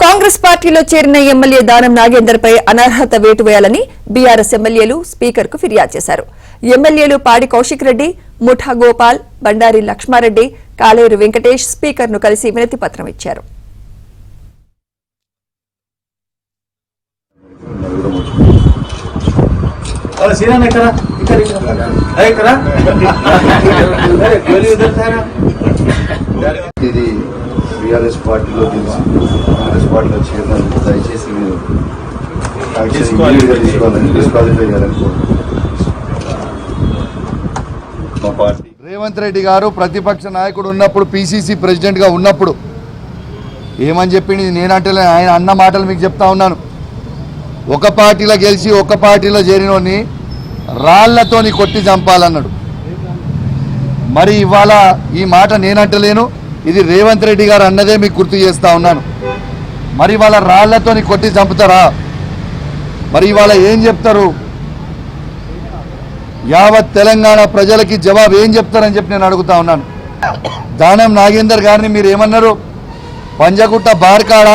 కాంగ్రెస్ పార్టీలో చేరిన ఎమ్మెల్యే దానం నాగేందర్ పై అనర్హత వేటు వేయాలని బీఆర్ఎస్ ఎమ్మెల్యేలు స్పీకర్ కు ఫిర్యాదు చేశారు. ఎమ్మెల్యేలు పాడి కౌశిక్ రెడ్డి, ముఠా గోపాల్, బండారి లక్ష్మారెడ్డి, కాలేరు వెంకటేష్ స్పీకర్ ను కలిసి వినతి పత్రం ఇచ్చారు. బీఆర్ఎస్ పార్టీలో గెలిచి కాంగ్రెస్ పార్టీలో చేరినందుకు దయచేసి మీరు డిస్క్వాలిఫై చేయాలని మా పార్టీ. రేవంత్ రెడ్డి గారు ప్రతిపక్ష నాయకుడు ఉన్నప్పుడు, పిసిసి ప్రెసిడెంట్గా ఉన్నప్పుడు ఏమని చెప్పింది నేనంటే ఆయన అన్న మాటలు మీకు చెప్తా ఉన్నాను. ఒక పార్టీలో గెలిచి ఒక పార్టీలో చేరినోని రాళ్లతోని కొట్టి చంపాలన్నాడు. మరి ఇవాళ ఈ మాట నేనంటలేను, ఇది రేవంత్ రెడ్డి గారు అన్నదే మీకు గుర్తు చేస్తా ఉన్నాను. మరి వాళ్ళ రాళ్లతోని కొట్టి చంపుతారా? మరి ఇవాళ ఏం చెప్తారు? యావత్ తెలంగాణ ప్రజలకి జవాబు ఏం చెప్తారని చెప్పి నేను అడుగుతా ఉన్నాను. దానం నాగేందర్ గారిని మీరు ఏమన్నారు? పంజగుట్ట బార్కాడ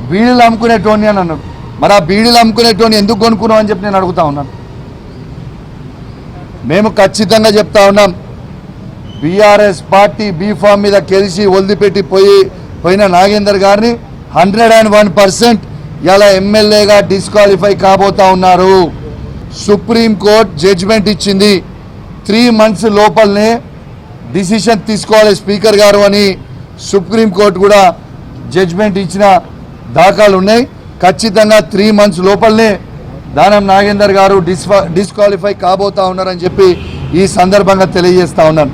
బీడీలు అమ్ముకునేటోని అని అన్నాడు. మరి ఆ బీడీలు అమ్ముకునేటోని ఎందుకు కొనుక్కున్నావు అని చెప్పి నేను అడుగుతా ఉన్నాను. మేము ఖచ్చితంగా చెప్తా ఉన్నాం, బీఆర్ఎస్ పార్టీ బీఫామ్ మీద గెలిచి వదిలిపెట్టి పోయిన నాగేందర్ గారిని 101% ఇలా ఎమ్మెల్యేగా డిస్క్వాలిఫై కాబోతా ఉన్నారు. సుప్రీంకోర్టు జడ్జిమెంట్ ఇచ్చింది. 3 months లోపలనే డిసిషన్ తీసుకోవాలి స్పీకర్ గారు అని సుప్రీంకోర్టు కూడా జడ్జిమెంట్ ఇచ్చిన దాఖలు ఉన్నాయి. ఖచ్చితంగా 3 months లోపలనే దానం నాగేందర్ గారు డిస్క్వాలిఫై కాబోతా ఉన్నారని చెప్పి ఈ సందర్భంగా తెలియజేస్తా ఉన్నాను.